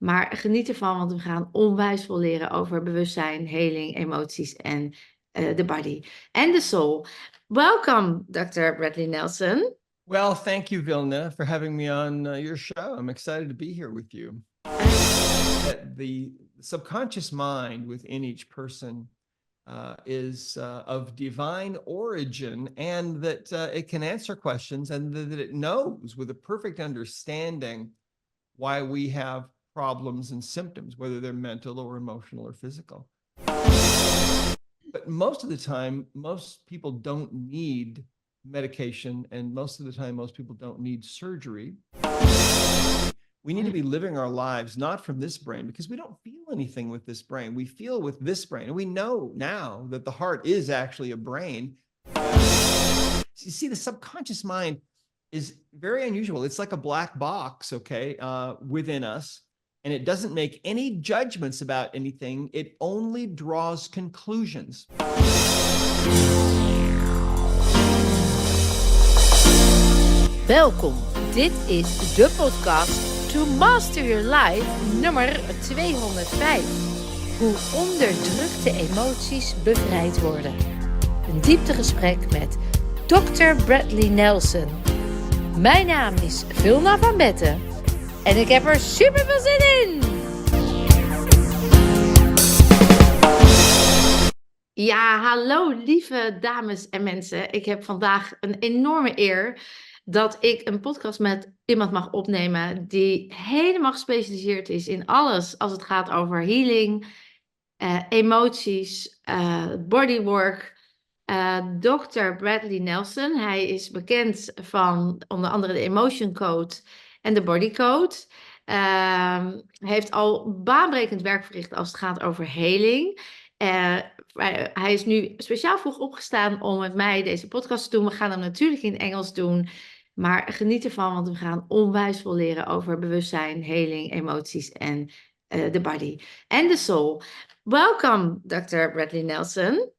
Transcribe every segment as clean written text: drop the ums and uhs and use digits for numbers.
Maar geniet ervan, want we gaan onwijs veel leren over bewustzijn, heling, emoties en de body en de soul. Welcome, Dr. Bradley Nelson. Well, thank you, Vilna, for having me on your show. I'm excited to be here with you. That the subconscious mind within each person is of divine origin, and that it can answer questions, and that it knows with a perfect understanding why we have problems and symptoms, whether they're mental or emotional or physical. But most of the time, most people don't need medication, and most of the time, most people don't need surgery. We need to be living our lives not from this brain, because we don't feel anything with this brain. We feel with this brain. And we know now that the heart is actually a brain. You see, the subconscious mind is very unusual. It's like a black box, okay, within us. And it doesn't make any judgments about anything. It only draws conclusions. Welkom, dit is de podcast To Master Your Life nummer 205. Hoe onderdrukte emoties bevrijd worden. Een dieptegesprek met Dr. Bradley Nelson. Mijn naam is Vilna.nl en ik heb er super veel zin in! Ja, hallo lieve dames en mensen. Ik heb vandaag een enorme eer dat ik een podcast met iemand mag opnemen die helemaal gespecialiseerd is in alles als het gaat over healing, emoties, bodywork. Dr. Bradley Nelson. Hij is bekend van onder andere de Emotion Code en de Body Code. Hij heeft al baanbrekend werk verricht als het gaat over heling. Hij is nu speciaal vroeg opgestaan om met mij deze podcast te doen. We gaan hem natuurlijk in het Engels doen. Maar geniet ervan, want we gaan onwijs veel leren over bewustzijn, heling, emoties en de body en de soul. Welcome, Dr. Bradley Nelson.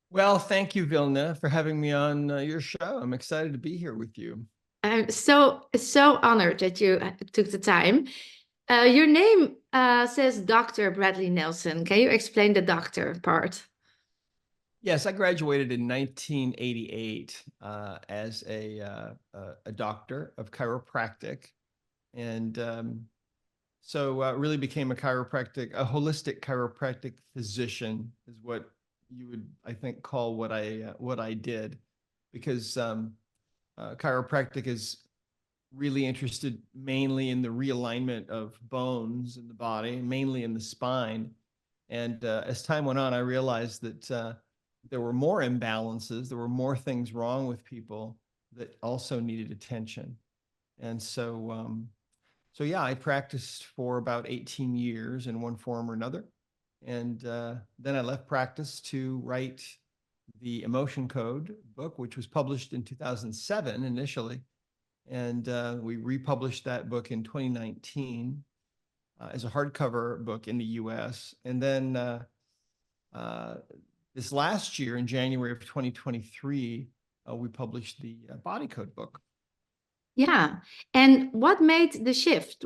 Well, thank you, Vilna, for having me on your show. I'm excited to be here with you. I'm so honored that you took the time. Your name says Dr. Bradley Nelson. Can you explain the doctor part? Yes, I graduated in 1988 as a doctor of chiropractic, and so really became a holistic chiropractic physician, is what you would, I think, call what I did, because chiropractic is really interested mainly in the realignment of bones in the body, mainly in the spine. And as time went on, I realized that there were more imbalances, there were more things wrong with people that also needed attention. And so yeah, I practiced for about 18 years in one form or another. And then I left practice to write the Emotion Code book, which was published in 2007 initially. And we republished that book in 2019 as a hardcover book in the US. And then this last year, in January of 2023, we published the Body Code book. Yeah. And what made the shift?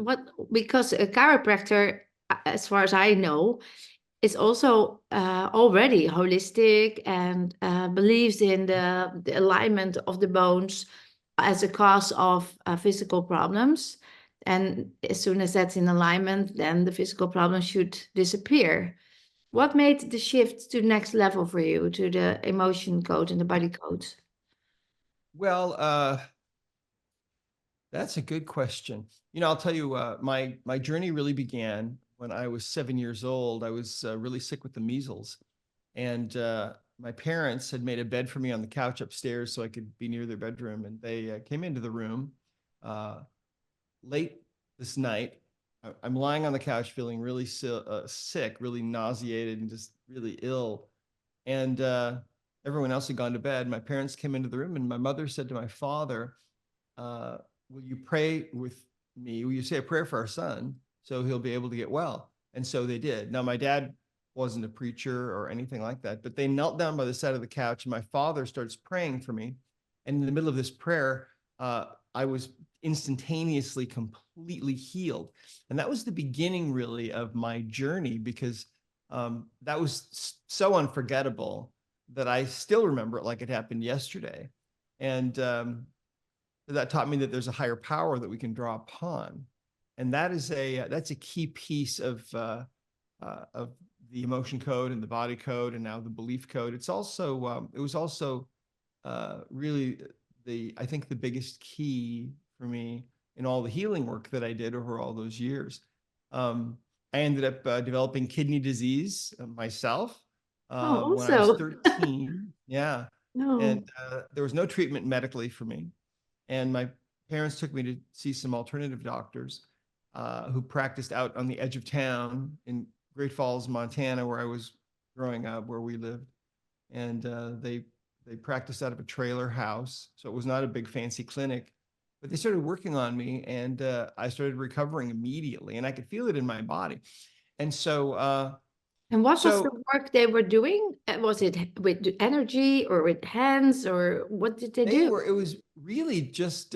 Because a chiropractor, as far as I know, is also already holistic and believes in the alignment of the bones as a cause of physical problems. And as soon as that's in alignment, then the physical problems should disappear. What made the shift to the next level for you, to the emotion code and the body code? Well, that's a good question. I'll tell you, my journey really began when I was 7 years old. I was really sick with the measles, and my parents had made a bed for me on the couch upstairs so I could be near their bedroom. And they came into the room late this night. I'm lying on the couch feeling really sick, really nauseated, and just really ill. And everyone else had gone to bed. My parents came into the room, and my mother said to my father, will you pray with me? Will you say a prayer for our son so he'll be able to get well? And so they did. Now, my dad wasn't a preacher or anything like that, but they knelt down by the side of the couch, and my father starts praying for me. And in the middle of this prayer, I was instantaneously completely healed. And that was the beginning really of my journey, because that was so unforgettable that I still remember it like it happened yesterday. And that taught me that there's a higher power that we can draw upon. And that's a key piece of the emotion code and the body code and now the belief code. It's also it was also really I think the biggest key for me in all the healing work that I did over all those years. I ended up developing kidney disease myself Oh, when I was also. 13. Yeah. No. And there was no treatment medically for me. And my parents took me to see some alternative doctors who practiced out on the edge of town in Great Falls, Montana, where I was growing up, where we lived. And they practiced out of a trailer house. So it was not a big fancy clinic, but they started working on me, and I started recovering immediately, and I could feel it in my body. And And what was so the work they were doing? Was it with energy or with hands, or what did they do? it was really just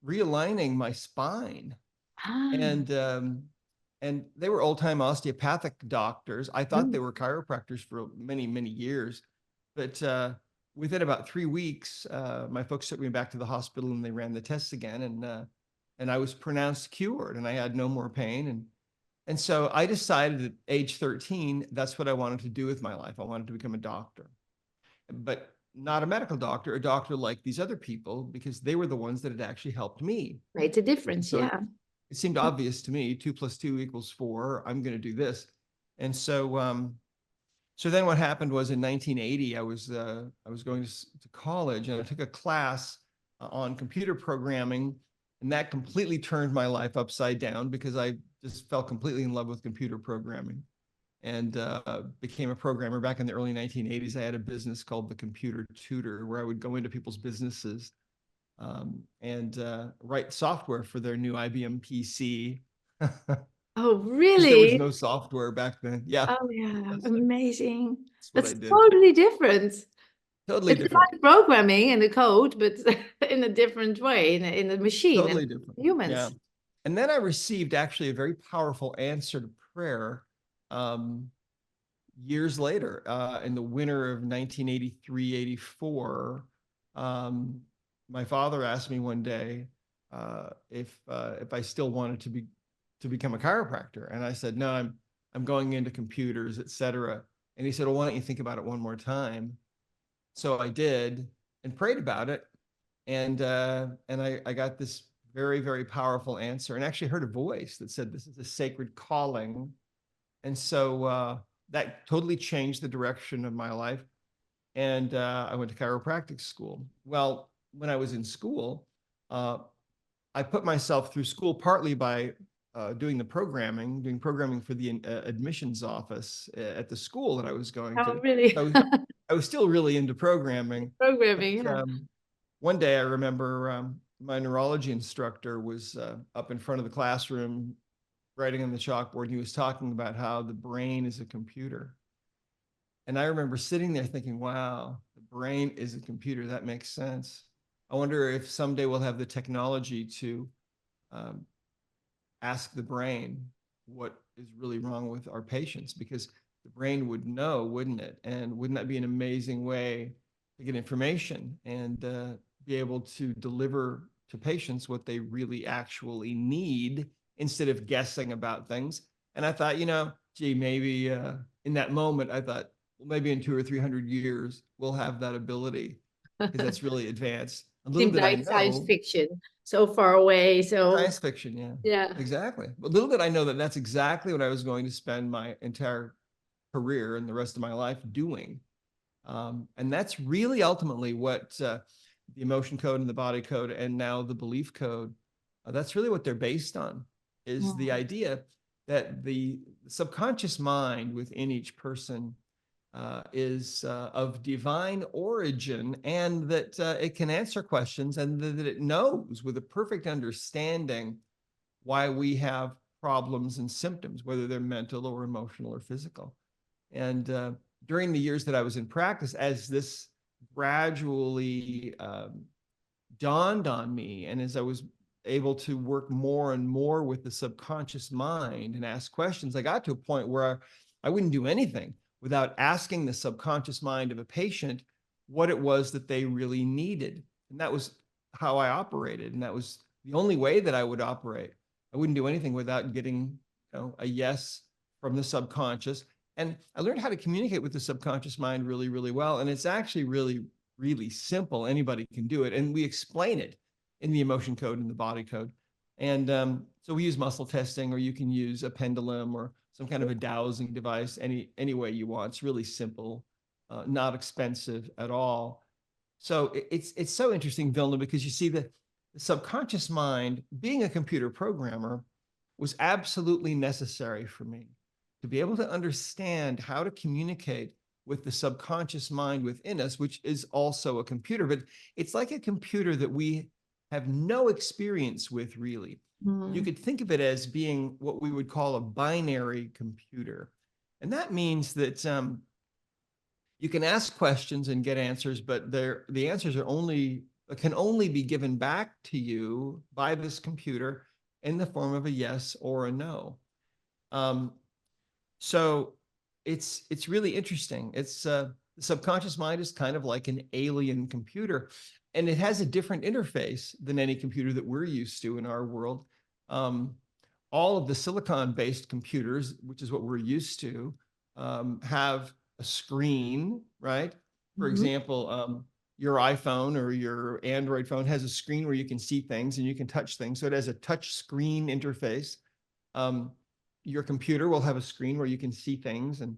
realigning my spine. Ah, And they were old time osteopathic doctors. I thought mm. they were chiropractors for many, many years, but within about 3 weeks, my folks took me back to the hospital and they ran the tests again, and I was pronounced cured, and I had no more pain. And so I decided at age 13, that's what I wanted to do with my life. I wanted to become a doctor, but not a medical doctor, a doctor like these other people, because they were the ones that had actually helped me. Made a And difference, so yeah. it seemed obvious to me, 2 + 2 = 4. I'm going to do this. And so then what happened was in 1980, I was going to college, and I took a class on computer programming, and that completely turned my life upside down because I just fell completely in love with computer programming, and became a programmer. Back in the early 1980s, I had a business called The Computer Tutor, where I would go into people's businesses and write software for their new IBM PC. Oh, Because there was really? no software back then. Yeah, Oh, yeah. that's Amazing. what I That's did. totally different. Totally It's different. like programming and the code, but in a different way, in a machine and Totally different. Yeah. humans. And then I received actually a very powerful answer to prayer um, years later, in the winter of 1983, 84. My father asked me one day if I still wanted to become a chiropractor, and I said no, I'm going into computers, etc. And he said, well, why don't you think about it one more time? So I did and prayed about it, and I got this very, very powerful answer, and actually heard a voice that said this is a sacred calling. And so that totally changed the direction of my life. And I went to chiropractic school. Well, when I was in school, uh, I put myself through school partly by doing programming for the admissions office at the school that I was going Oh, to. really? So I was still really into programming. Programming, But yeah. one day I remember my neurology instructor was up in front of the classroom writing on the chalkboard. He was talking about how the brain is a computer. And I remember sitting there thinking, wow, the brain is a computer. That makes sense. I wonder if someday we'll have the technology to um, ask the brain what is really wrong with our patients, because the brain would know, wouldn't it? And wouldn't that be an amazing way to get information and be able to deliver to patients what they really actually need instead of guessing about things? And I thought, gee, maybe in that moment, I thought, well, maybe in 200 or 300 years, we'll have that ability, because that's really advanced. A little Seemed did I like science know. fiction, so far away. So, Science fiction, yeah, yeah. exactly. But little did I know that that's exactly what I was going to spend my entire career and the rest of my life doing. And that's really ultimately what the emotion code and the body code and now the belief code, that's really what they're based on, is the Mm. idea that the subconscious mind within each person is of divine origin, and that it can answer questions, and that it knows with a perfect understanding why we have problems and symptoms, whether they're mental or emotional or physical. And during the years that I was in practice, as this gradually dawned on me, and as I was able to work more and more with the subconscious mind and ask questions, I got to a point where I wouldn't do anything without asking the subconscious mind of a patient what it was that they really needed. And that was how I operated. And that was the only way that I would operate. I wouldn't do anything without getting, a yes from the subconscious. And I learned how to communicate with the subconscious mind really, really well. And it's actually really, really simple. Anybody can do it. And we explain it in the emotion code and the body code. And so we use muscle testing, or you can use a pendulum or some kind of a dowsing device, any way you want. It's really simple, not expensive at all. So it's so interesting, Vilna, because you see the subconscious mind, being a computer programmer, was absolutely necessary for me to be able to understand how to communicate with the subconscious mind within us, which is also a computer, but it's like a computer that we have no experience with, really. You could think of it as being what we would call a binary computer. And that means that you can ask questions and get answers, but the answers can only be given back to you by this computer in the form of a yes or a no. So it's really interesting. The subconscious mind is kind of like an alien computer, and it has a different interface than any computer that we're used to in our world. All of the silicon-based computers, which is what we're used to, have a screen, right? For example, your iPhone or your Android phone has a screen where you can see things and you can touch things. So it has a touch screen interface. Your computer will have a screen where you can see things, and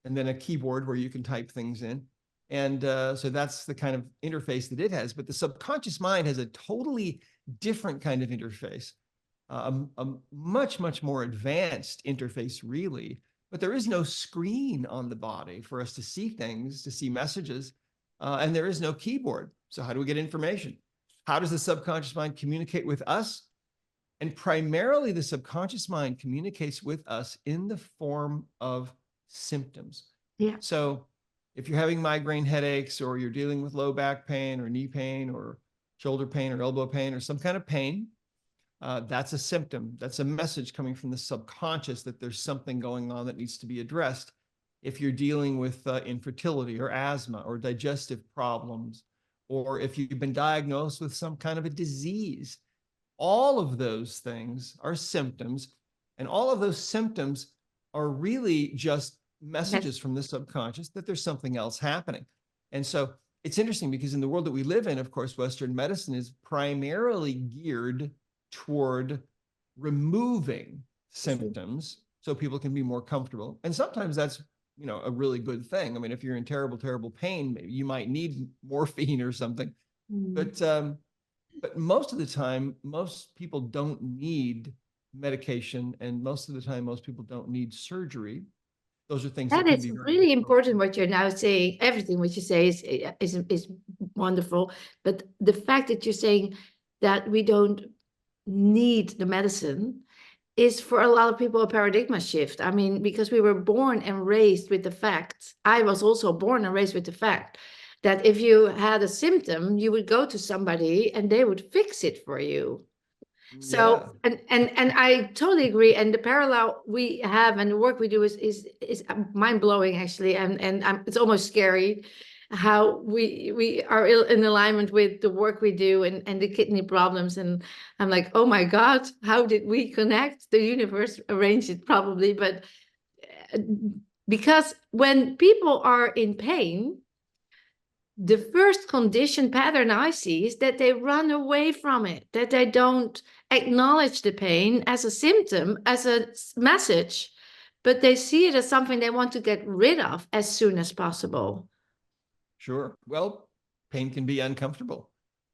then a keyboard where you can type things in. And so that's the kind of interface that it has. But the subconscious mind has a totally different kind of interface, a much, much more advanced interface, really. But there is no screen on the body for us to see things, to see messages, and there is no keyboard. So how do we get information? How does the subconscious mind communicate with us? And primarily, the subconscious mind communicates with us in the form of symptoms. Yeah. So if you're having migraine headaches, or you're dealing with low back pain or knee pain or shoulder pain or elbow pain or some kind of pain, that's a symptom. That's a message coming from the subconscious that there's something going on that needs to be addressed. If you're dealing with infertility or asthma or digestive problems, or if you've been diagnosed with some kind of a disease, all of those things are symptoms, and all of those symptoms are really just messages from the subconscious that there's something else happening. And so it's interesting because in the world that we live in, of course, Western medicine is primarily geared toward removing symptoms so people can be more comfortable. And sometimes that's, a really good thing. I mean, if you're in terrible, terrible pain, maybe you might need morphine or something. But most of the time, most people don't need medication, and most of the time, most people don't need surgery. Those are things that That can is be very really important what you're now saying. Everything what you say is wonderful. But the fact that you're saying that we don't need the medicine is for a lot of people a paradigm shift. I mean, because we were born and raised with the fact, I was also born and raised with the fact that if you had a symptom, you would go to somebody and they would fix it for you. So and I totally agree. And the parallel we have and the work we do is mind blowing, actually, and it's almost scary how we are in alignment with the work we do and the kidney problems. And I'm like, oh my God, how did we connect? The universe arranged it probably, but because when people are in pain, the first condition pattern I see is that they run away from it, that they don't acknowledge the pain as a symptom, as a message, but they see it as something they want to get rid of as soon as possible. Sure. Well, pain can be uncomfortable,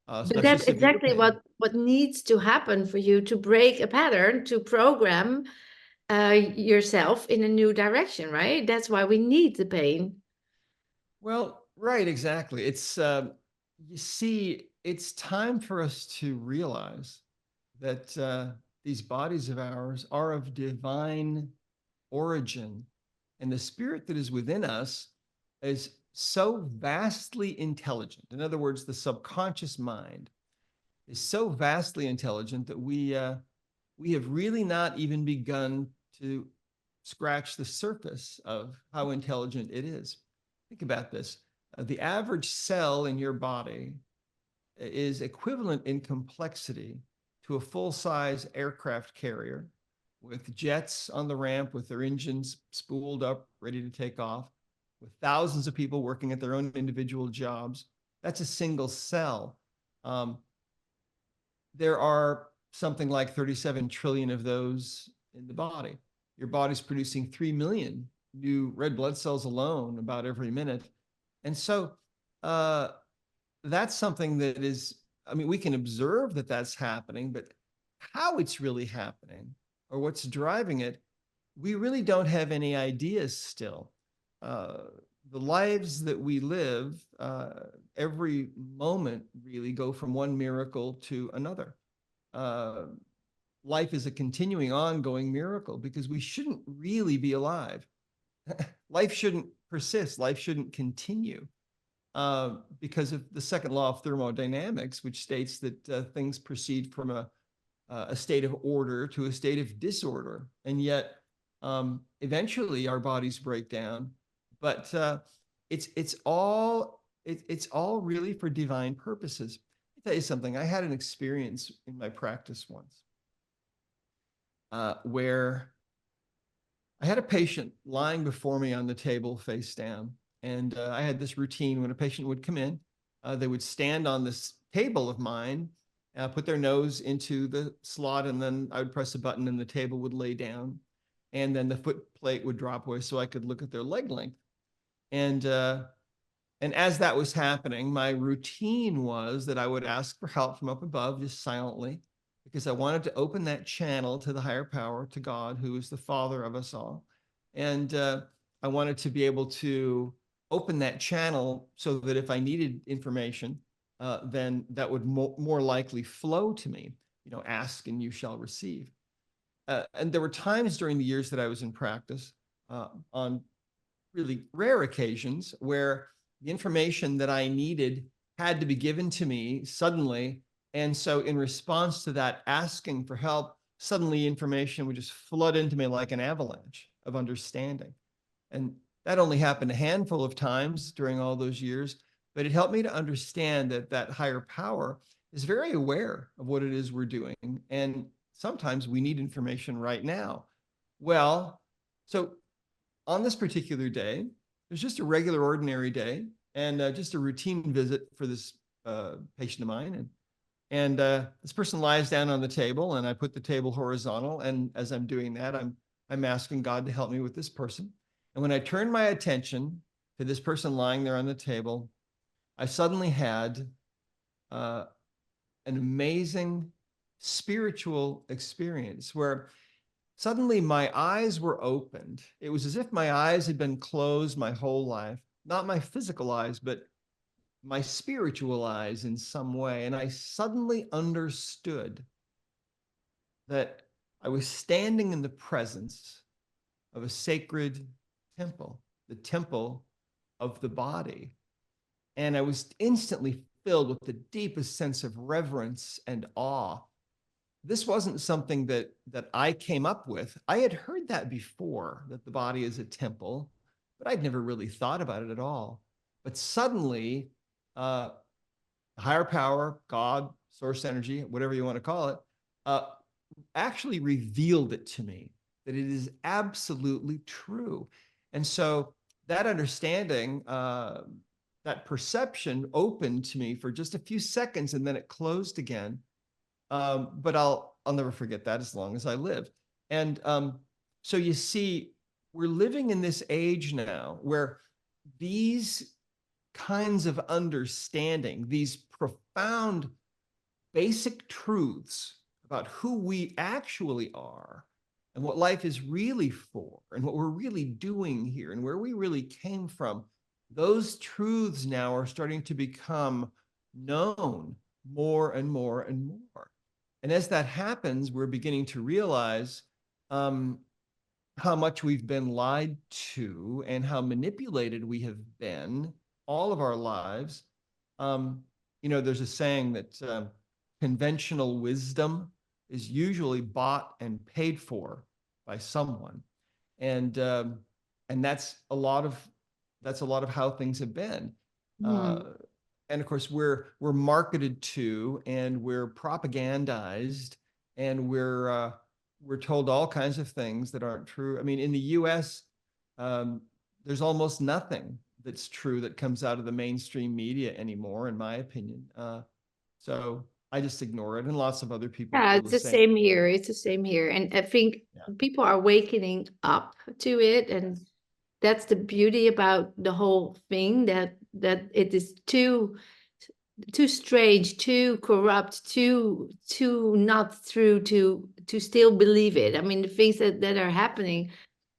But especially that's severe exactly pain. what needs to happen for you to break a pattern, to program yourself in a new direction, right? That's why we need the pain. Well, right, exactly. It's you see, it's time for us to realize that these bodies of ours are of divine origin, and the spirit that is within us is so vastly intelligent. In other words, the subconscious mind is so vastly intelligent that we have really not even begun to scratch the surface of how intelligent it is. Think about this. The average cell in your body is equivalent in complexity to a full-size aircraft carrier with jets on the ramp with their engines spooled up, ready to take off, with thousands of people working at their own individual jobs. That's a single cell. There are something like 37 trillion of those in the body. Your body's producing 3 million new red blood cells alone about every minute. And so that's something that is, I mean, we can observe that that's happening, but how it's really happening or what's driving it, we really don't have any ideas still. The lives that we live, every moment really go from one miracle to another. Life is a continuing, ongoing miracle because we shouldn't really be alive. Life shouldn't persist. Life shouldn't continue because of the second law of thermodynamics, which states that things proceed from a state of order to a state of disorder. And yet, eventually our bodies break down, but it's all really for divine purposes. I'll tell you something. I had an experience in my practice once where I had a patient lying before me on the table face down. And I had this routine when a patient would come in, they would stand on this table of mine, put their nose into the slot, and then I would press a button and the table would lay down. And then the foot plate would drop away so I could look at their leg length. And as that was happening, my routine was that I would ask for help from up above, just silently, because I wanted to open that channel to the higher power, to God, who is the Father of us all. And I wanted to be able to open that channel so that if I needed information, then that would more likely flow to me. You know, ask and you shall receive. And there were times during the years that I was in practice, on really rare occasions, where the information that I needed had to be given to me suddenly. And so in response to that asking for help, suddenly information would just flood into me like an avalanche of understanding. And that only happened a handful of times during all those years, but it helped me to understand that that higher power is very aware of what it is we're doing. And sometimes we need information right now. Well, so on this particular day, it was just a regular, ordinary day, and just a routine visit for this patient of mine. And this person lies down on the table, and I put the table horizontal. And as I'm doing that, I'm asking God to help me with this person. And when I turned my attention to this person lying there on the table, I suddenly had an amazing spiritual experience where suddenly my eyes were opened. It was as if my eyes had been closed my whole life, not my physical eyes, but my spiritual eyes in some way. And I suddenly understood that I was standing in the presence of a sacred temple, the temple of the body. And I was instantly filled with the deepest sense of reverence and awe. This wasn't something that I came up with. I had heard that before, that the body is a temple, but I'd never really thought about it at all. But suddenly, higher power, God, source energy, whatever you want to call it, actually revealed it to me, that it is absolutely true. And so that understanding, that perception opened to me for just a few seconds, and then it closed again. But I'll never forget that as long as I live. And so you see, we're living in this age now where these kinds of understanding, these profound basic truths about who we actually are and what life is really for and what we're really doing here and where we really came from, those truths now are starting to become known more and more and more. And as that happens, we're beginning to realize how much we've been lied to and how manipulated we have been all of our lives. You know, there's a saying that conventional wisdom is usually bought and paid for by someone, and that's a lot of how things have been. Hmm. And of course, we're marketed to, and we're propagandized, and we're told all kinds of things that aren't true. I mean, in the U.S., there's almost nothing that's true that comes out of the mainstream media anymore, in my opinion. So I just ignore it, and lots of other people Yeah, feel it's the the same. same here. It's the same here. And I think Yeah. people are wakening up to it. And that's the beauty about the whole thing, that it is too strange, too corrupt, too not true to still believe it. I mean, the things that are happening,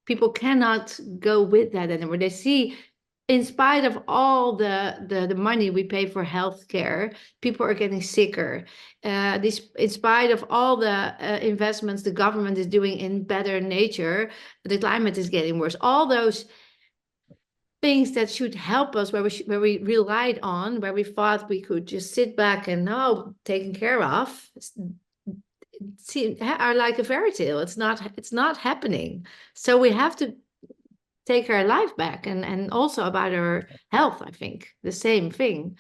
people cannot go with that anymore. They see, in spite of all the money we pay for healthcare, people are getting sicker. In spite of all the investments the government is doing in better nature, the climate is getting worse. All those things that should help us, where we relied on, where we thought we could just sit back and know taken care of, are like a fairy tale. It's not happening. So we have to take our life back, and also about our health. I think the same thing.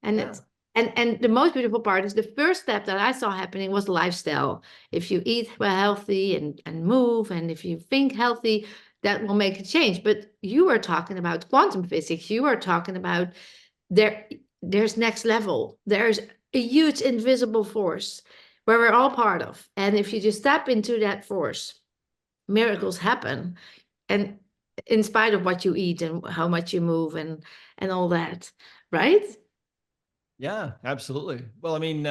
And Yeah. it's and the most beautiful part is the first step that I saw happening was lifestyle. If you eat well healthy and move, and if you think healthy, that will make a change. But you are talking about quantum physics. You are talking about there there's next level. There's a huge invisible force where we're all part of. And if you just tap into that force, miracles happen. And in spite of what you eat and how much you move and all that, right? Yeah, absolutely. Well, I mean,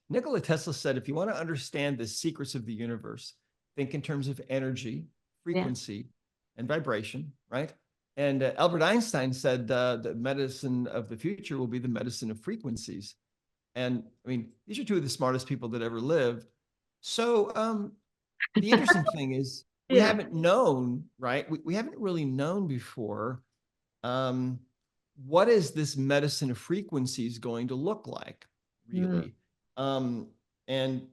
Nikola Tesla said, if you want to understand the secrets of the universe, think in terms of energy, Yeah. frequency, and vibration, right? And Albert Einstein said the medicine of the future will be the medicine of frequencies. And I mean, these are two of the smartest people that ever lived. So the interesting thing is, we Yeah. haven't known, right? We haven't really known before, um, what is this medicine of frequencies going to look like, Mm. really? Um, and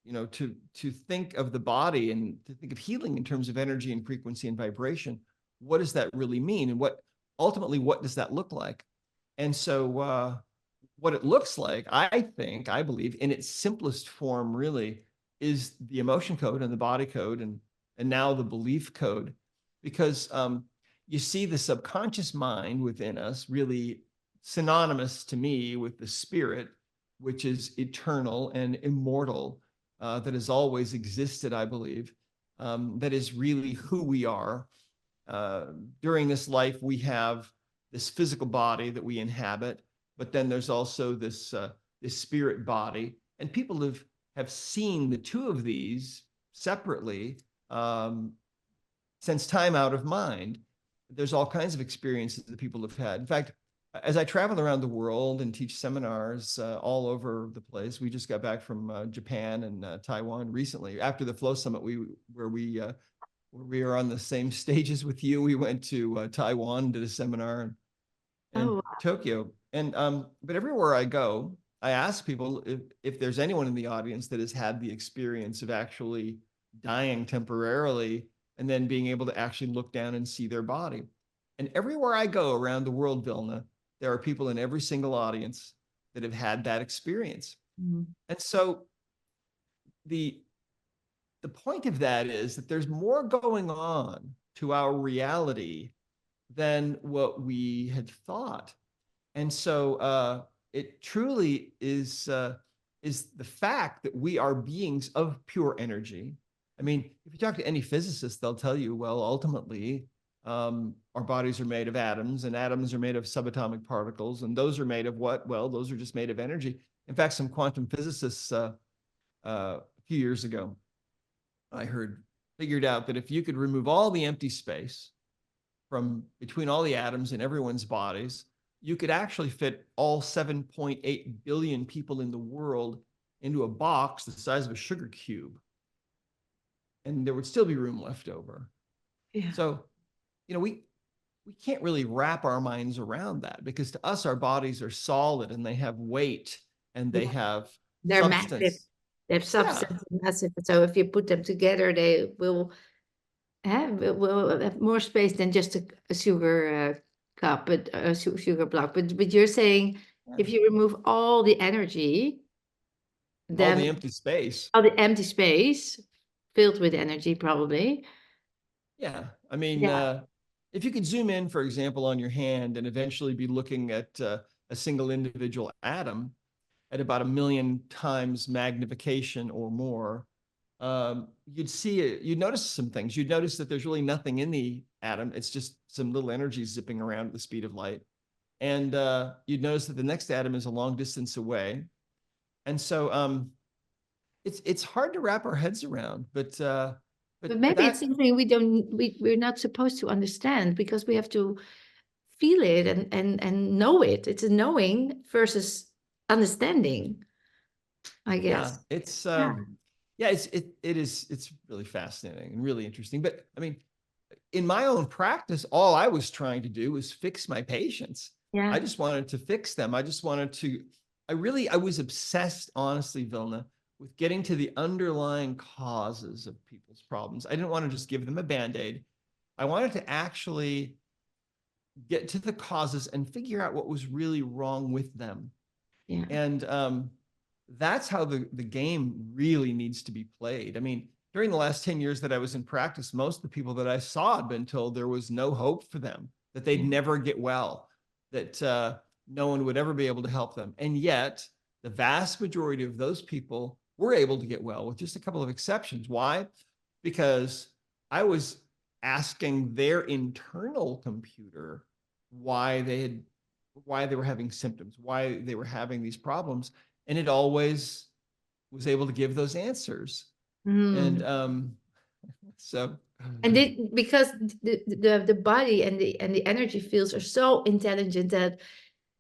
to think of the body and to think of healing in terms of energy and frequency and vibration, what does that really mean? And what does that look like? And so what it looks like, I believe, in its simplest form, really, is the emotion code and the body code, and now the belief code, because you see the subconscious mind within us, really synonymous to me with the spirit, which is eternal and immortal, that has always existed, I believe, that is really who we are. Uh, During this life, we have this physical body that we inhabit, but then there's also this spirit body, and people have seen the two of these separately, since time out of mind. There's all kinds of experiences that people have had. In fact, as I travel around the world and teach seminars all over the place, we just got back from Japan and Taiwan recently after the Flow Summit. We are on the same stages with you. We went to Taiwan, did a seminar, and Oh, Tokyo. And but everywhere I go, I ask people if there's anyone in the audience that has had the experience of actually dying temporarily and then being able to actually look down and see their body. And everywhere I go around the world, Vilna, there are people in every single audience that have had that experience. mm, And so the the point of that is that there's more going on to our reality than what we had thought. And so it truly is the fact that we are beings of pure energy. I mean, if you talk to any physicist, they'll tell you, well, ultimately, our bodies are made of atoms, and atoms are made of subatomic particles, and those are made of what? Well, those are just made of energy. In fact, some quantum physicists a few years ago, I heard, figured out that if you could remove all the empty space from between all the atoms in everyone's bodies, you could actually fit all 7.8 billion people in the world into a box the size of a sugar cube, and there would still be room left over. yeah. So, we can't really wrap our minds around that, because to us, our bodies are solid and they have weight and they Yeah. have They're massive. substance. They have substance and massive. So if you put them together, they will have more space than just a sugar cup, but a sugar block. But you're saying if you remove all the energy, All the then empty space. all the empty space filled with energy, probably. Yeah. I mean, Yeah. if you could zoom in, for example, on your hand and eventually be looking at a single individual atom at about 1,000,000 times magnification or more, you'd see it, you'd notice some things. You'd notice that there's really nothing in the atom. It's just some little energy zipping around at the speed of light. And you'd notice that the next atom is a long distance away. And so it's hard to wrap our heads around, but Maybe it's that, something we're not supposed to understand because we have to feel it and know it. It's a knowing versus understanding, I yeah, guess. it's Yeah. yeah, it's really fascinating and really interesting. But I mean, in my own practice, all I was trying to do was fix my patients. I Yeah. just wanted to fix them. I just wanted to, I was obsessed, honestly, Vilna, with getting to the underlying causes of people's problems. I didn't want to just give them a band-aid. I wanted to actually get to the causes and figure out what was really wrong with them. Yeah. And that's how the game really needs to be played. I mean, during the last 10 years that I was in practice, most of the people that I saw had been told there was no hope for them, that they'd never get well, that no one would ever be able to help them. And yet, the vast majority of those people were able to get well, with just a couple of exceptions. Why? Because I was asking their internal computer why they were having symptoms, why they were having these problems, and it always was able to give those answers. And so And because the body and the energy fields are so intelligent that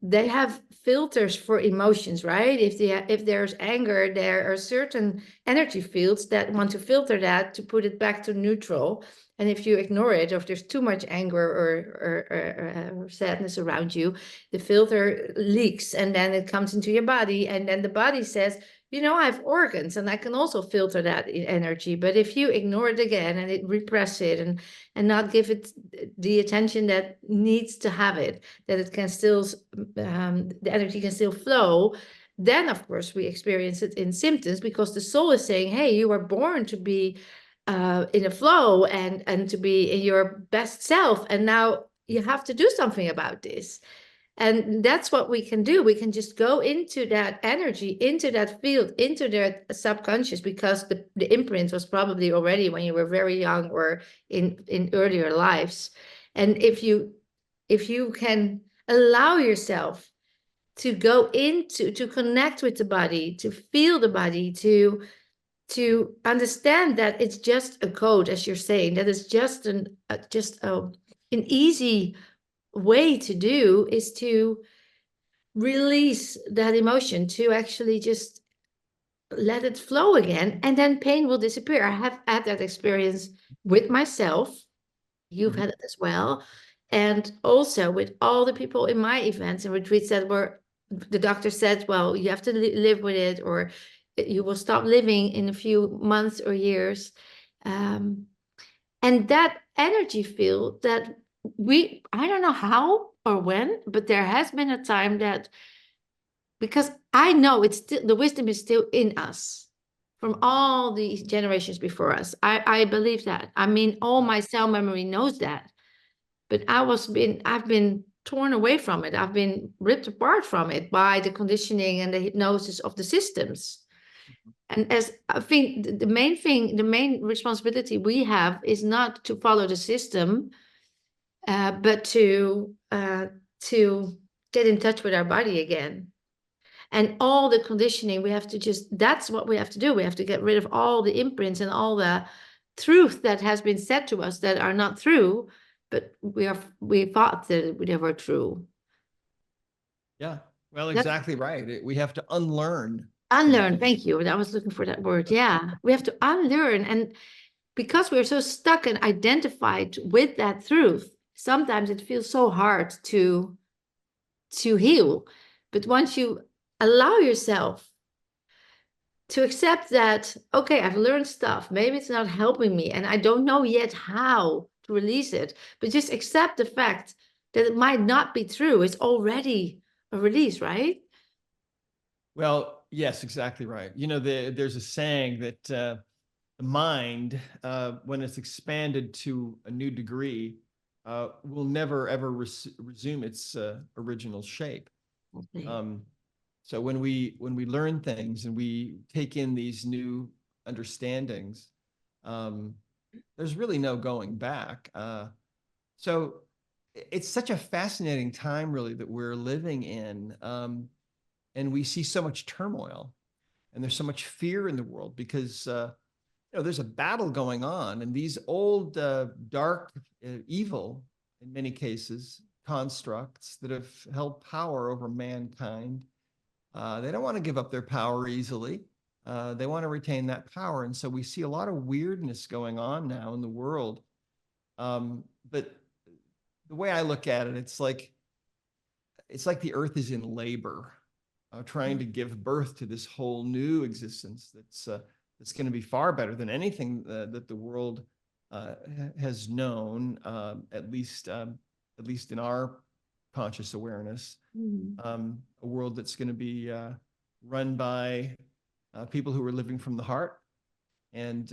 they have filters for emotions, right? If there's anger, there are certain energy fields that want to filter that to put it back to neutral. And if you ignore it, or if there's too much anger or sadness around you, the filter leaks and then it comes into your body. And then the body says, I have organs and I can also filter that energy. But if you ignore it again and it repress it and not give it the attention that needs to have it, that it can still, the energy can still flow, then of course we experience it in symptoms because the soul is saying, hey, you were born to be in a flow and to be in your best self. And now you have to do something about this. And that's what we can do. We can just go into that energy, into that field, into their subconscious, because the imprint was probably already when you were very young or in earlier lives. And if you can allow yourself to go into, to connect with the body, to feel the body, to understand that it's just a code, as you're saying, that is just an easy way to do is to release that emotion, to actually just let it flow again, and then pain will disappear. I have had that experience with myself. You've had it as well. And also with all the people in my events and retreats that were, the doctor said, well, you have to live with it, or you will stop living in a few months or years. And that energy field that I don't know how or when, but there has been a time that, because I know it's still, the wisdom is still in us from all the generations before us. I believe that. I mean, all my cell memory knows that. But I've been torn away from it. I've been ripped apart from it by the conditioning and the hypnosis of the systems. And as I think the main responsibility we have is not to follow the system, but to get in touch with our body again. And all the conditioning, that's what we have to do. We have to get rid of all the imprints and all the truth that has been said to us that are not true, but we thought that they were true. yeah, well, That's exactly right. We have to unlearn some unlearn. things. Thank you. I was looking for that word. Yeah, we have to unlearn. And because we're so stuck and identified with that truth, sometimes it feels so hard to heal. But once you allow yourself to accept that, okay, I've learned stuff. Maybe it's not helping me and I don't know yet how to release it, but just accept the fact that it might not be true. It's already a release, right? Well, yes, exactly right. There's a saying that the mind, when it's expanded to a new degree, will never ever resume its original shape. Okay. Um, so when we learn things and we take in these new understandings, there's really no going back. So it's such a fascinating time, really, that we're living in, and we see so much turmoil, and there's so much fear in the world because there's a battle going on, and these old dark, evil, in many cases, constructs that have held power over mankind. They don't want to give up their power easily. They want to retain that power. And so we see a lot of weirdness going on now in the world. But the way I look at it, it's like the earth is in labor, trying to give birth to this whole new existence that's going to be far better than anything that the world has known, at least in our conscious awareness. A world that's going to be run by people who are living from the heart. And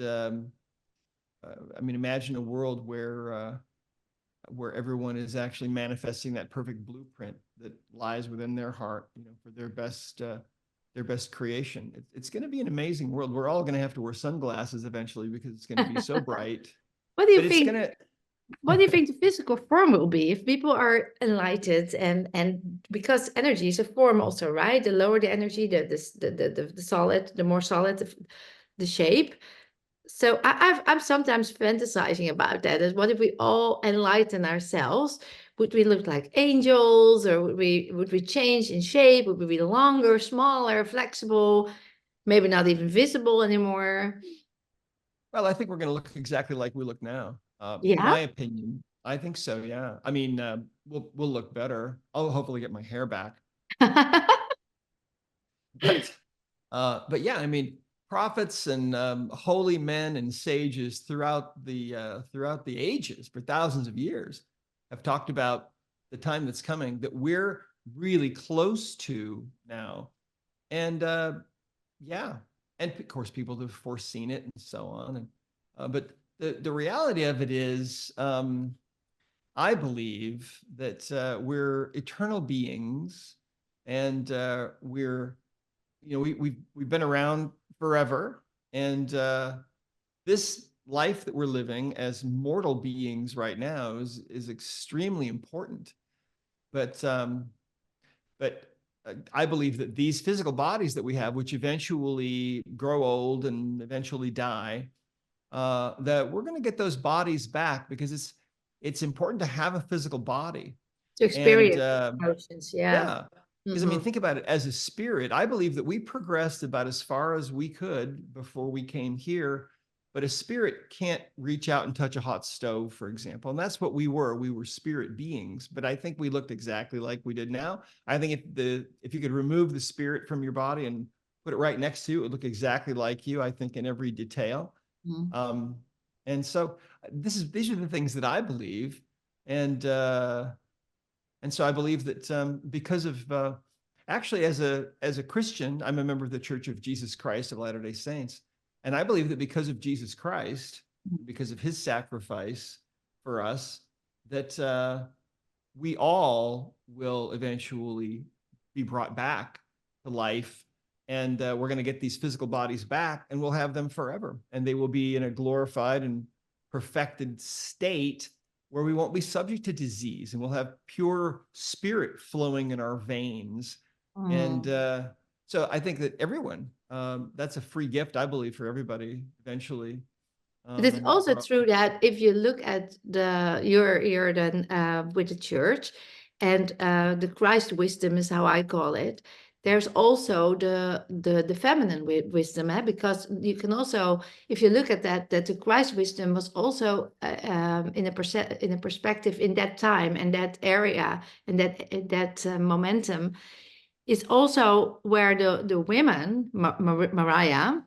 imagine a world where everyone is actually manifesting that perfect blueprint that lies within their heart, for their best creation. It's going to be an amazing world. We're all going to have to wear sunglasses eventually because it's going to be so bright. What do you But it's think? going to. What do you think the physical form will be if people are enlightened and because energy is a form also, right? The lower the energy, the solid, the more solid the shape. So I'm sometimes fantasizing about that. Is what if we all enlighten ourselves? Would we look like angels, or would we change in shape? Would we be longer, smaller, flexible, maybe not even visible anymore? Well, I think we're going to look exactly like we look now. Yeah. My opinion, I think so. Yeah. I mean, we'll look better. I'll hopefully get my hair back. But yeah, I mean, prophets and holy men and sages throughout the ages for thousands of years have talked about the time that's coming that we're really close to now. And yeah, and of course, people have foreseen it and so on. And but the reality of it is, I believe that we're eternal beings, and we've been around forever, and this life that we're living as mortal beings right now is extremely important. But I believe that these physical bodies that we have, which eventually grow old and eventually die, that we're going to get those bodies back because it's important to have a physical body. To And experience emotions, yeah. yeah, because I mean, Mhm. think about it. As a spirit, I believe that we progressed about as far as we could before we came here. But a spirit can't reach out and touch a hot stove, for example. And that's what we were. We were spirit beings. But I think we looked exactly like we did now. I think if you could remove the spirit from your body and put it right next to you, it would look exactly like you, I think, in every detail. Mhm. And so these are the things that I believe. And so I believe that because of actually, as a Christian, I'm a member of the Church of Jesus Christ of Latter-day Saints, and I believe that because of Jesus Christ, because of His sacrifice for us, that we all will eventually be brought back to life, and we're going to get these physical bodies back, and we'll have them forever, and they will be in a glorified and perfected state where we won't be subject to disease, and we'll have pure spirit flowing in our veins. And so I think that everyone, that's a free gift, I believe, for everybody eventually. But it's And also true that if you look at you're then with the church, and the Christ wisdom is how I call it. There's also the feminine wisdom, because you can also, if you look at that the Christ wisdom was also in a perspective in that time and that area and that momentum. is also where the women, Mariah,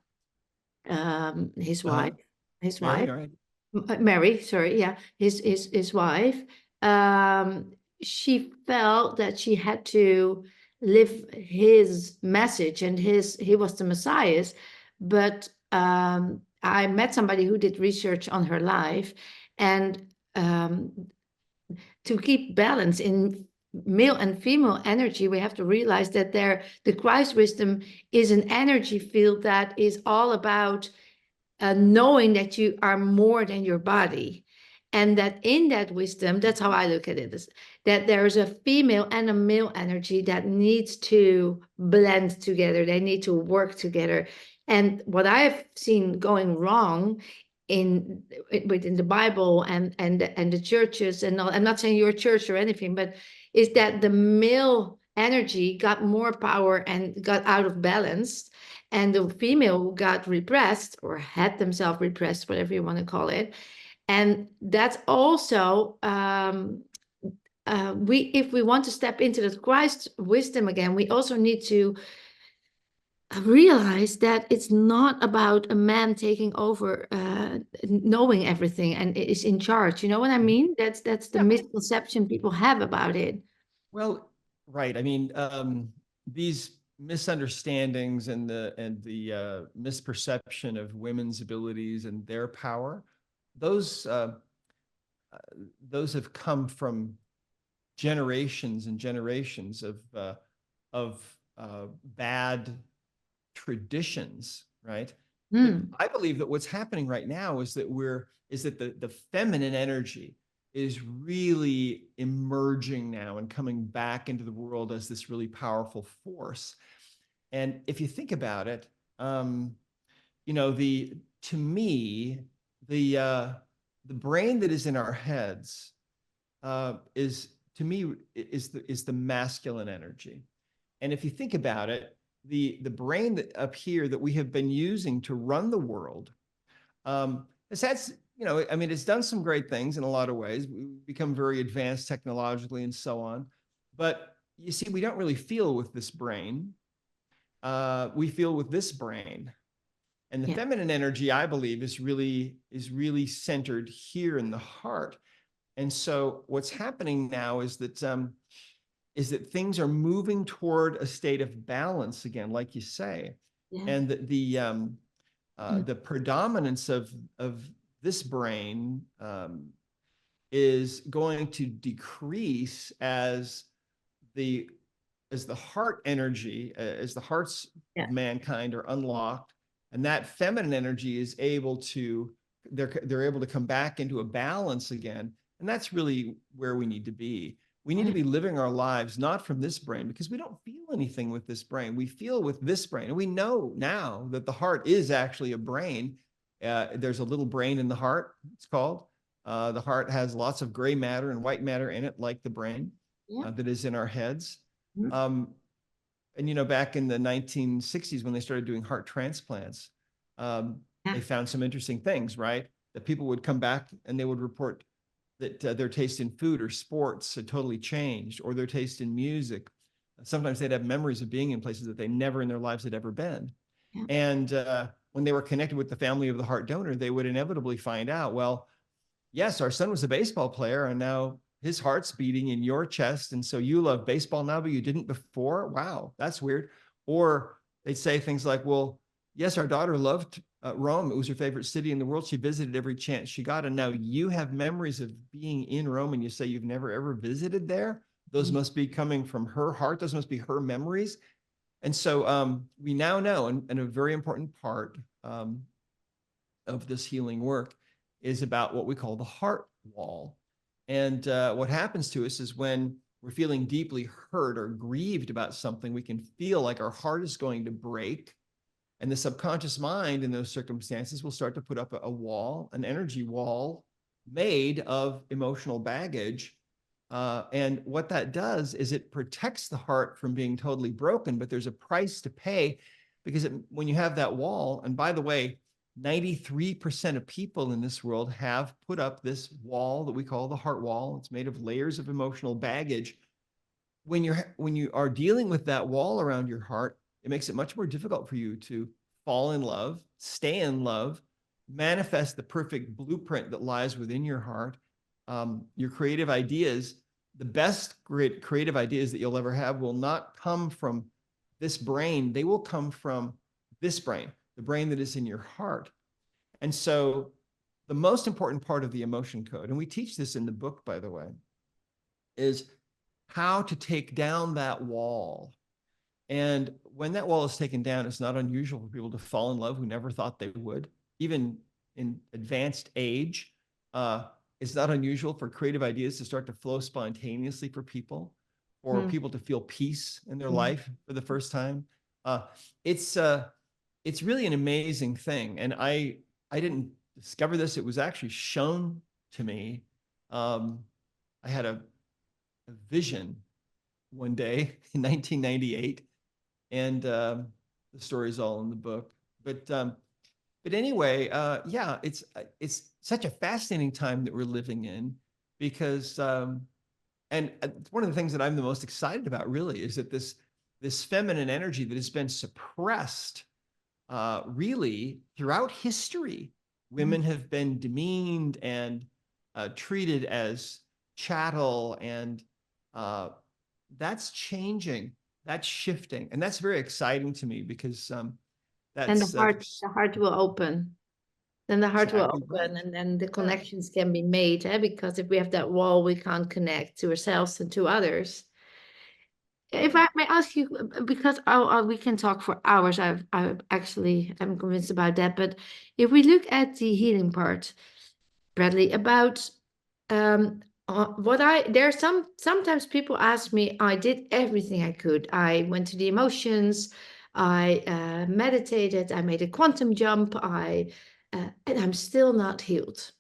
his Uh-huh. wife, his Mary, wife, all right. Mary, sorry, yeah, his wife, um, she felt that she had to live his message, and he was the Messiah. But I met somebody who did research on her life, and to keep balance in male and female energy, we have to realize that the Christ wisdom is an energy field that is all about knowing that you are more than your body. And that in that wisdom, that's how I look at it, is that there is a female and a male energy that needs to blend together. They need to work together. And what I've seen going wrong in within the Bible and the churches, and I'm not saying your church or anything, but is that the male energy got more power and got out of balance, and the female got repressed or had themselves repressed, whatever you want to call it. And that's also we if we want to step into the Christ wisdom again, we also need to realize that it's not about a man taking over, knowing everything and is in charge. You know what I mean? That's the Yeah. misconception people have about it. Well, right. I mean, these misunderstandings and the misperception of women's abilities and their power, those uh, those have come from generations and generations of bad traditions, right? But Hmm. I believe that what's happening right now is that the feminine energy is really emerging now and coming back into the world as this really powerful force. And if you think about it, the to me the brain that is in our heads is to me is the masculine energy. And if you think about it, the brain that up here that we have been using to run the world, has had, I mean, it's done some great things in a lot of ways. We've become very advanced technologically and so on. But you see, we don't really feel with this brain. We feel with this brain. And the Yeah. feminine energy, I believe, is really centered here in the heart. And so what's happening now is that things are moving toward a state of balance again, like you say, Yeah. and the predominance of this brain is going to decrease the as the heart energy, as the hearts Yeah. of mankind are unlocked, and that feminine energy is able to they're able to come back into a balance again, and that's really where we need to be. We need to be living our lives not from this brain, because we don't feel anything with this brain. We feel with this brain, and we know now that the heart is actually a brain. There's a little brain in the heart, it's called. The heart has lots of gray matter and white matter in it, like the brain Yeah. that is in our heads. Mhm. Um, and back in the 1960s, when they started doing heart transplants, Yeah. they found some interesting things, right? That people would come back and they would report that their taste in food or sports had totally changed, or their taste in music. Sometimes they'd have memories of being in places that they never in their lives had ever been. Yeah. And when they were connected with the family of the heart donor, they would inevitably find out, well, yes, our son was a baseball player, and now his heart's beating in your chest. And so you love baseball now, but you didn't before. Wow, that's weird. Or they'd say things like, well, yes, our daughter loved Rome. It was her favorite city in the world. She visited every chance she got. And now you have memories of being in Rome, and you say you've never ever visited there. Those must be coming from her heart. Those must be her memories. And so we now know, and a very important part of this healing work is about what we call the heart wall. And what happens to us is when we're feeling deeply hurt or grieved about something, we can feel like our heart is going to break. And the subconscious mind in those circumstances will start to put up a wall, an energy wall made of emotional baggage. And what that does is it protects the heart from being totally broken, but there's a price to pay, because when you have that wall, and by the way, 93% of people in this world have put up this wall that we call the heart wall. It's made of layers of emotional baggage. when you are dealing with that wall around your heart, it makes it much more difficult for you to fall in love, stay in love, manifest the perfect blueprint that lies within your heart. Your creative ideas, the best creative ideas that you'll ever have will not come from this brain. They will come from this brain, the brain that is in your heart. And so the most important part of the emotion code, and we teach this in the book, by the way, is how to take down that wall. And when that wall is taken down, it's not unusual for people to fall in love who never thought they would, even in advanced age. It's not unusual for creative ideas to start to flow spontaneously for people, or people to feel peace in their life for the first time. It's really an amazing thing. And I didn't discover this. It was actually shown to me. I had a vision one day in 1998, and the story's all in the book. But anyway, yeah, it's such a fascinating time that we're living in, because and one of the things that I'm the most excited about really is that this feminine energy that has been suppressed really throughout history. Women have been demeaned and treated as chattel, and that's changing, that's shifting, and that's very exciting to me, because And that's the heart will open. Then the heart will exactly open, right. and then the Yeah. connections can be made. Because if we have that wall, we can't connect to ourselves and to others. If I may ask you, because we can talk for hours. I'm convinced about that. But if we look at the healing part, Bradley, about sometimes people ask me, I did everything I could. I went to the emotions, I meditated, I made a quantum jump, and I'm still not healed.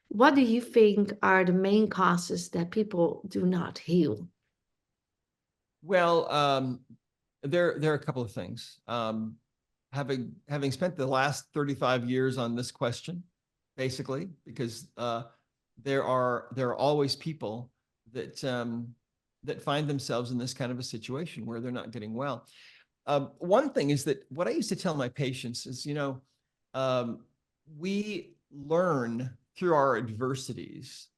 What do you think are the main causes that people do not heal? Well, there are a couple of things. Having spent the last 35 years on this question, basically, because there are always people that that find themselves in this kind of a situation where they're not getting well. One thing is that what I used to tell my patients is, we learn through our adversities,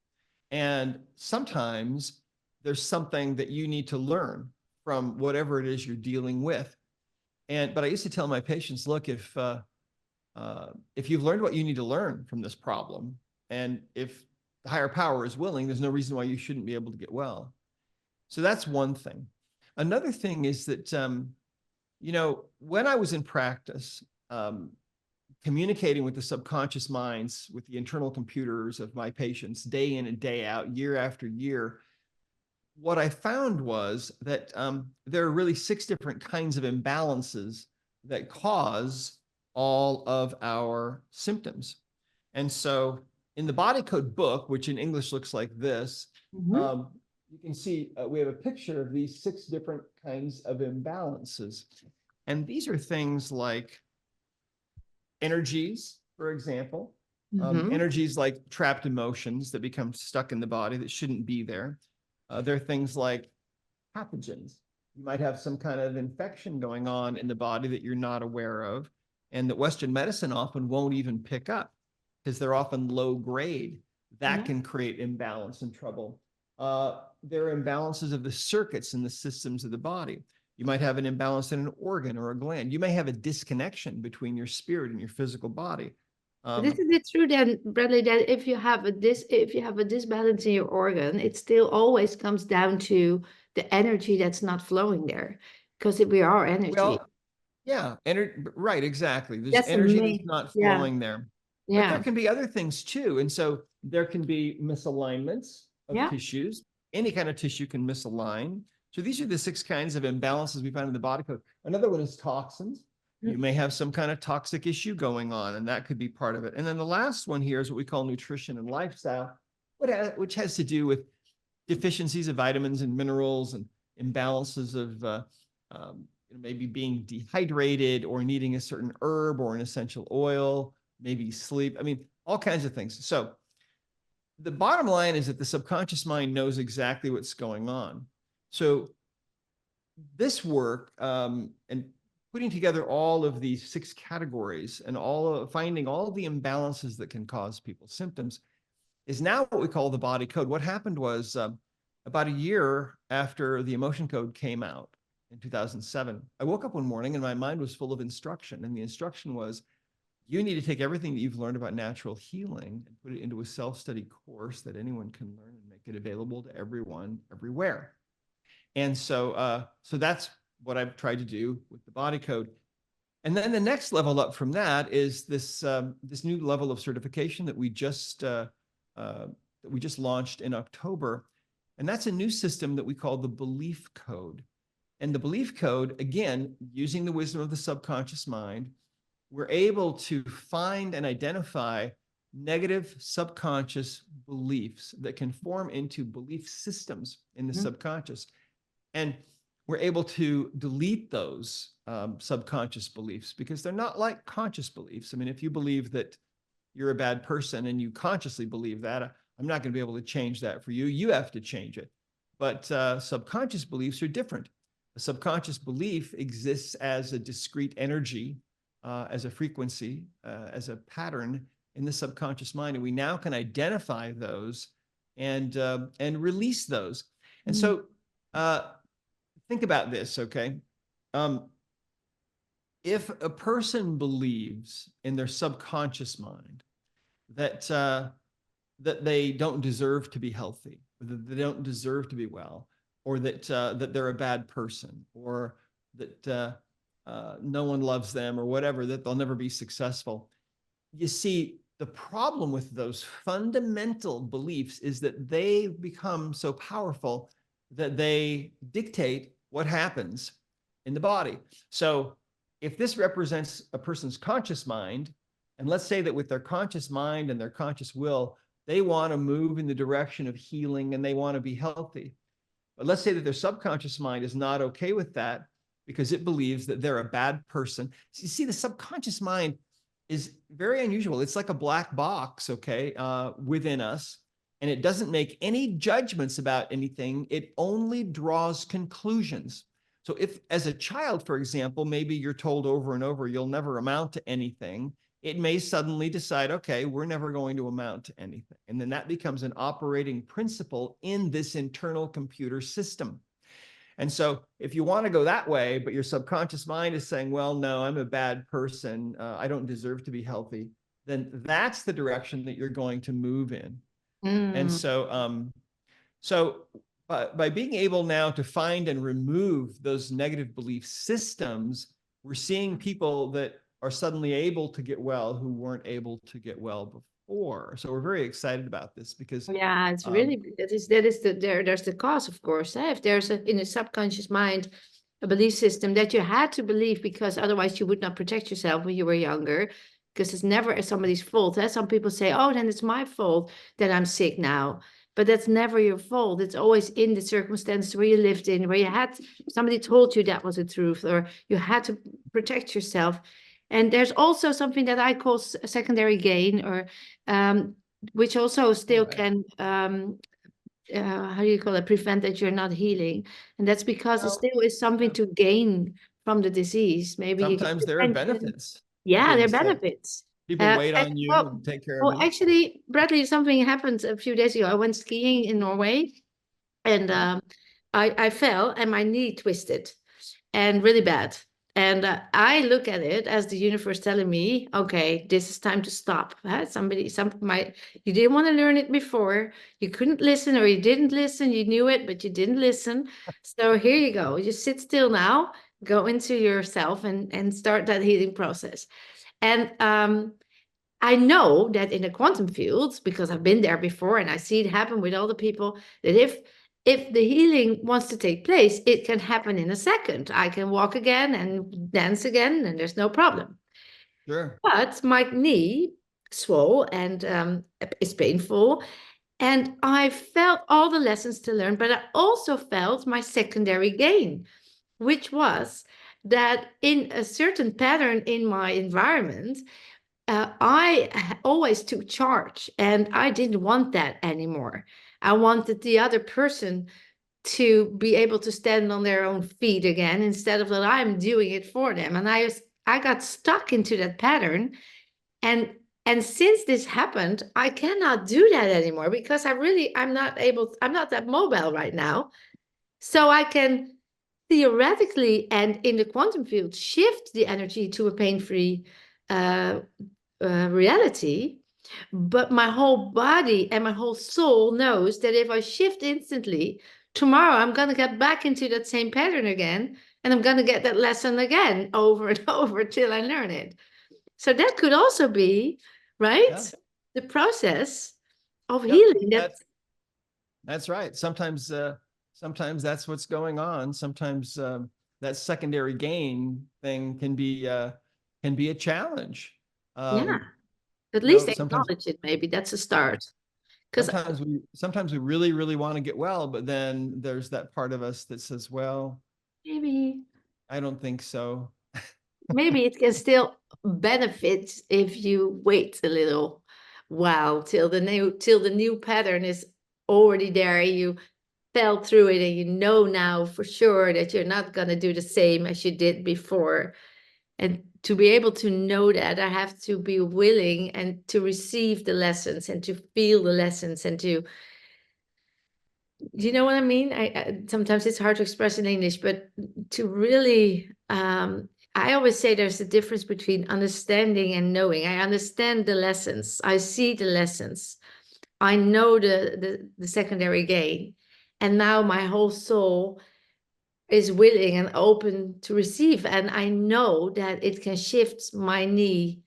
and sometimes there's something that you need to learn from whatever it is you're dealing with. But I used to tell my patients, look, if you've learned what you need to learn from this problem, and if the higher power is willing, there's no reason why you shouldn't be able to get well. So that's one thing. Another thing is that, when I was in practice, communicating with the subconscious minds, with the internal computers of my patients, day in and day out, year after year, what I found was that there are really 6 different kinds of imbalances that cause all of our symptoms. And so in the body code book, which in English looks like this, you can see we have a picture of these 6 different kinds of imbalances. And these are things like energies, for example, energies like trapped emotions that become stuck in the body that shouldn't be there. There are things like pathogens. You might have some kind of infection going on in the body that you're not aware of, and that Western medicine often won't even pick up because they're often low grade. That can create imbalance and trouble. There are imbalances of the circuits and the systems of the body. You might have an imbalance in an organ or a gland. You may have a disconnection between your spirit and your physical body. But isn't it true then, Bradley, that if you have a disbalance in your organ, it still always comes down to the energy that's not flowing there, because we are energy. Well, yeah, right, exactly. There's That's energy that's amazing. not Yeah, flowing there. But there yeah, can be other things too. And so there can be misalignments of yeah. tissues. Any kind of tissue can misalign. So these are the 6 kinds of imbalances we find in the body code. Another one is toxins. You may have some kind of toxic issue going on, and that could be part of it. And then the last one here is what we call nutrition and lifestyle, which has to do with deficiencies of vitamins and minerals, and imbalances of maybe being dehydrated, or needing a certain herb or an essential oil, maybe sleep. I mean, all kinds of things. So the bottom line is that the subconscious mind knows exactly what's going on. So this work and putting together all of these 6 categories and finding all the imbalances that can cause people's symptoms is now what we call the body code. What happened was about a year after the emotion code came out in 2007, I woke up one morning and my mind was full of instruction. And the instruction was, you need to take everything that you've learned about natural healing and put it into a self-study course that anyone can learn and make it available to everyone, everywhere. And so that's what I've tried to do with the body code. And then the next level up from that is this new level of certification that we just launched in October. And that's a new system that we call the belief code. And the belief code, again, using the wisdom of the subconscious mind, we're able to find and identify negative subconscious beliefs that can form into belief systems in the subconscious. And we're able to delete those subconscious beliefs because they're not like conscious beliefs. I mean, if you believe that you're a bad person and you consciously believe that, I'm not going to be able to change that for you. You have to change it. But subconscious beliefs are different. A subconscious belief exists as a discrete energy, as a frequency, as a pattern in the subconscious mind. And we now can identify those and release those. And so think about this, okay? If a person believes in their subconscious mind that that they don't deserve to be healthy, or that they don't deserve to be well, or that that they're a bad person, or that no one loves them, or whatever, that they'll never be successful. You see, the problem with those fundamental beliefs is that they become so powerful that they dictate what happens in the body. So if this represents a person's conscious mind, and let's say that with their conscious mind and their conscious will, they want to move in the direction of healing and they want to be healthy. But let's say that their subconscious mind is not okay with that because it believes that they're a bad person. So you see, the subconscious mind is very unusual. It's like a black box, okay, within us. And it doesn't make any judgments about anything. It only draws conclusions. So if, as a child, for example, maybe you're told over and over, you'll never amount to anything, it may suddenly decide, okay, we're never going to amount to anything. And then that becomes an operating principle in this internal computer system. And so if you want to go that way, but your subconscious mind is saying, well, no, I'm a bad person, I don't deserve to be healthy, then that's the direction that you're going to move in. And so, by being able now to find and remove those negative belief systems, we're seeing people that are suddenly able to get well who weren't able to get well before. So we're very excited about this because it's really, there's the cause, of course. If there's in the subconscious mind a belief system that you had to believe because otherwise you would not protect yourself when you were younger, because it's never somebody's fault. Some people say, oh, then it's my fault that I'm sick now. But that's never your fault. It's always in the circumstances where you lived in, where you had somebody told you that was the truth, or you had to protect yourself. And there's also something that I call secondary gain, or which also still can, how do you call it, prevent that you're not healing. And that's because it still is something to gain from the disease. Maybe sometimes there are benefits. Yeah, there are benefits. People wait on you and take care of you. Actually, Bradley, something happened a few days ago. I went skiing in Norway, and I fell and my knee twisted, and really bad. And I look at it as the universe telling me, okay, this is time to stop. You didn't want to learn it before. You couldn't listen, or you didn't listen. You knew it, but you didn't listen. So here you go. You sit still now, go into yourself and start that healing process. And I know that in the quantum fields, because I've been there before and I see it happen with all the people, that if the healing wants to take place, it can happen in a second. I can walk again and dance again, and there's no problem. Sure. But my knee swole and it's painful. And I felt all the lessons to learn, but I also felt my secondary gain, which was that in a certain pattern in my environment, I always took charge, and I didn't want that anymore. I wanted the other person to be able to stand on their own feet again, instead of that I'm doing it for them. And I got stuck into that pattern. And since this happened, I cannot do that anymore, because I'm not that mobile right now. So I can theoretically and in the quantum field shift the energy to a pain-free reality. But my whole body and my whole soul knows that if I shift instantly, tomorrow I'm going to get back into that same pattern again. And I'm going to get that lesson again over and over till I learn it. So that could also be, right? Yeah. The process of Yep, healing. That's right. Sometimes that's what's going on. Sometimes that secondary gain thing can be a challenge. Yeah. At least Sometimes acknowledge it. Maybe that's a start. Because sometimes we really, really want to get well, but then there's that part of us that says, well, maybe I don't think so. maybe it can still benefit if you wait a little while till the new pattern is already there. You fell through it and you know now for sure that you're not going to do the same as you did before. And to be able to know that, I have to be willing and to receive the lessons and to feel the lessons and to, you know what I mean? I sometimes it's hard to express in English, but to really, I always say there's a difference between understanding and knowing. I understand the lessons. I see the lessons. I know the secondary gain. And now my whole soul is willing and open to receive. And I know that it can shift my knee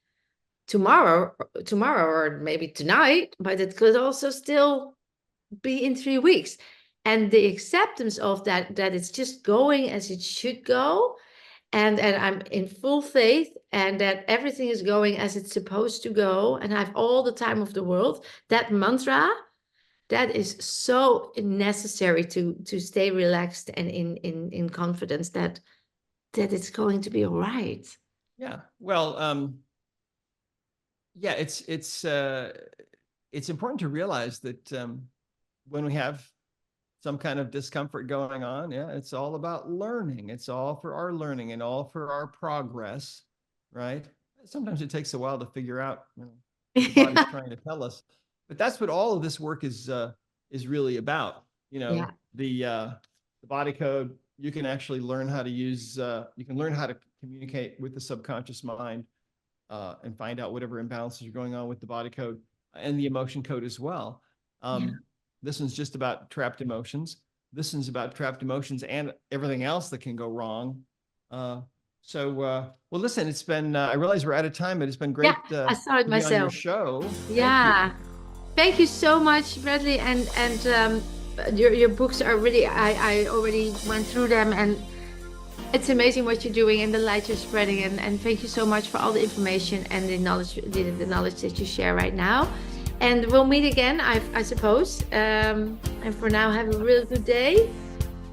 tomorrow or maybe tonight, but it could also still be in 3 weeks. And the acceptance of that it's just going as it should go. And I'm in full faith, and that everything is going as it's supposed to go. And I have all the time of the world. That mantra, that is so necessary to stay relaxed and in confidence that it's going to be all right. Yeah. Well, yeah, it's important to realize that when we have some kind of discomfort going on, yeah, it's all about learning. It's all for our learning and all for our progress, right? Sometimes it takes a while to figure out, what the body's trying to tell us. But that's what all of this work is really about. Yeah. The body code, you can actually learn how to use, you can learn how to communicate with the subconscious mind and find out whatever imbalances are going on with the body code and the emotion code as well. This one's just about trapped emotions. This one's about trapped emotions and everything else that can go wrong. Well, listen, it's been, I realize we're out of time, but it's been great I saw it to myself. be on your show. Yeah. Thank you so much, Bradley. And your books are really, I already went through them, and it's amazing what you're doing and the light you're spreading. And thank you so much for all the information and the knowledge that you share right now. And we'll meet again, I suppose. And for now, have a really good day.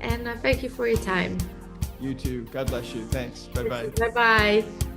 And thank you for your time. You too. God bless you. Thanks. Bye-bye. Bye-bye.